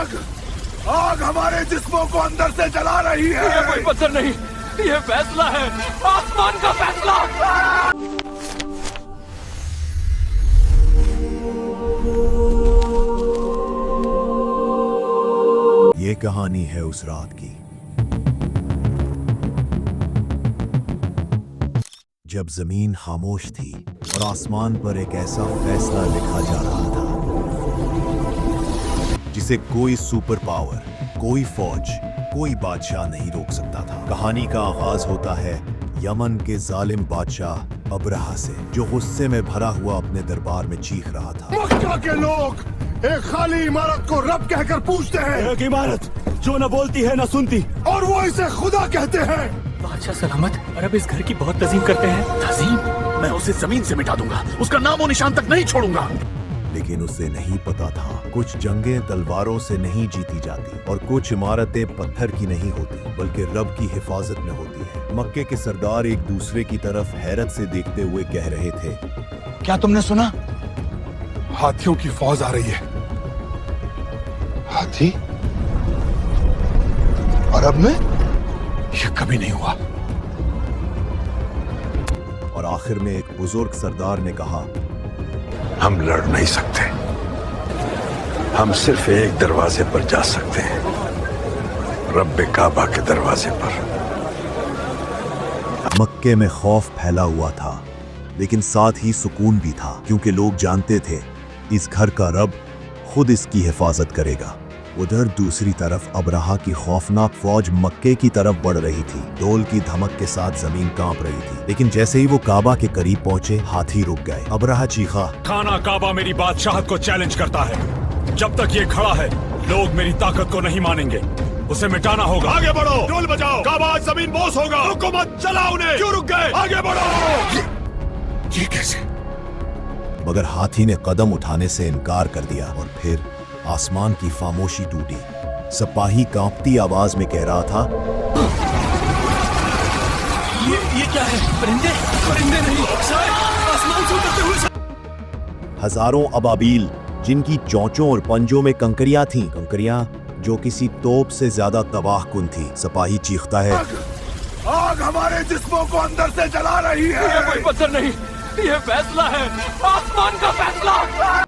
आग आग हमारे जिस्मों को अंदर से जला रही है। ये कोई पत्थर नहीं, ये फैसला है, आसमान का फैसला। ये कहानी है उस रात की जब जमीन खामोश थी और आसमान पर एक ऐसा फैसला लिखा जा रहा था जिसे कोई सुपर पावर, कोई फौज, कोई बादशाह नहीं रोक सकता था। कहानी का आगाज होता है यमन के जालिम बादशाह अबरहा से, जो गुस्से में भरा हुआ अपने दरबार में चीख रहा था। मक्का के लोग एक खाली इमारत को रब कहकर पूछते हैं। एक इमारत जो न बोलती है न सुनती, और वो इसे खुदा कहते हैं। बादशाह सलामत, अरब इस घर की बहुत तज़ीम करते हैं। तज़ीम? मैं उसे जमीन से मिटा दूंगा, उसका नामो निशान तक नहीं छोड़ूंगा। लेकिन उसे नहीं पता था कुछ जंगें तलवारों से नहीं जीती जाती और कुछ इमारतें पत्थर की नहीं होती बल्कि रब की हिफाजत में होती है। मक्के के सरदार एक दूसरे की तरफ हैरत से देखते हुए कह रहे थे, क्या तुमने सुना? हाथियों की फौज आ रही है। हाथी? अरब में? ये कभी नहीं हुआ। और आखिर में एक बुजुर्ग सरदार ने कहा, हम लड़ नहीं सकते, हम सिर्फ एक दरवाजे पर जा सकते हैं, रब्बे काबा के दरवाजे पर। मक्के में खौफ फैला हुआ था लेकिन साथ ही सुकून भी था, क्योंकि लोग जानते थे इस घर का रब खुद इसकी हिफाजत करेगा। उधर दूसरी तरफ अबरहा की खौफनाक फौज मक्के की तरफ बढ़ रही थी। ढोल की धमक के साथ जमीन कांप रही थी, लेकिन जैसे ही वो काबा के करीब पहुंचे हाथी रुक गए। अबरहा चीखा, खाना काबा मेरी बादशाहत को चैलेंज करता है। जब तक ये खड़ा है लोग मेरी ताकत को नहीं मानेंगे, उसे मिटाना होगा। आगे बढ़ो, ढोल बजाओ, काबा जमीन बोस होगा। हुकूमत चलाओ उन्हें, क्यों रुक गए? आगे बढ़ो। ये कैसे? मगर हाथी ने कदम उठाने से इनकार कर दिया और फिर आसमान की खामोशी टूटी। सिपाही कांपती आवाज में कह रहा था, ये क्या है? परिंदे? परिंदे नहीं, शायद आसमान से उतरते हुए। हजारों अबाबील जिनकी चोंचों और पंजों में कंकरियां थीं, कंकरियां जो किसी तोप से ज्यादा तबाहकुन थी। सिपाही चीखता है, आग हमारे जिस्मों को अंदर से जला रही है। ये कोई पत्थर नहीं, ये फैसला है, आसमान का फैसला।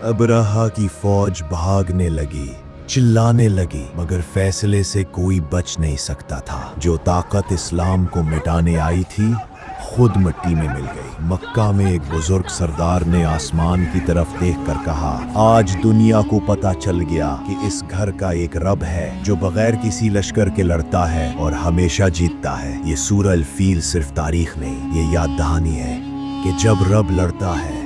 अबरहा की फौज भागने लगी, चिल्लाने लगी, मगर फैसले से कोई बच नहीं सकता था। जो ताकत इस्लाम को मिटाने आई थी खुद मिट्टी में मिल गई। मक्का में एक बुजुर्ग सरदार ने आसमान की तरफ देखकर कहा, आज दुनिया को पता चल गया कि इस घर का एक रब है जो बगैर किसी लश्कर के लड़ता है और हमेशा जीतता है। ये सूरह अल-फील सिर्फ तारीख नहीं, ये याद दहानी है कि जब रब लड़ता है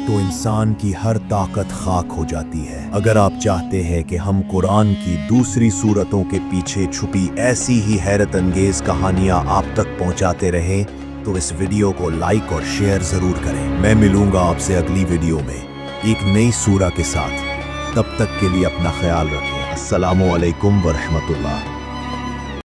तो इंसान की हर ताकत खाक हो जाती है। अगर आप चाहते हैं कि हम कुरान की दूसरी सूरतों के पीछे छुपी ऐसी ही हैरत अंगेज कहानियां आप तक पहुंचाते रहें तो इस वीडियो को लाइक और शेयर जरूर करें। मैं मिलूंगा आपसे अगली वीडियो में एक नई सूरह के साथ। तब तक के लिए अपना ख्याल रखें। अस्सलामु अलैकुम व रहमतुल्लाह।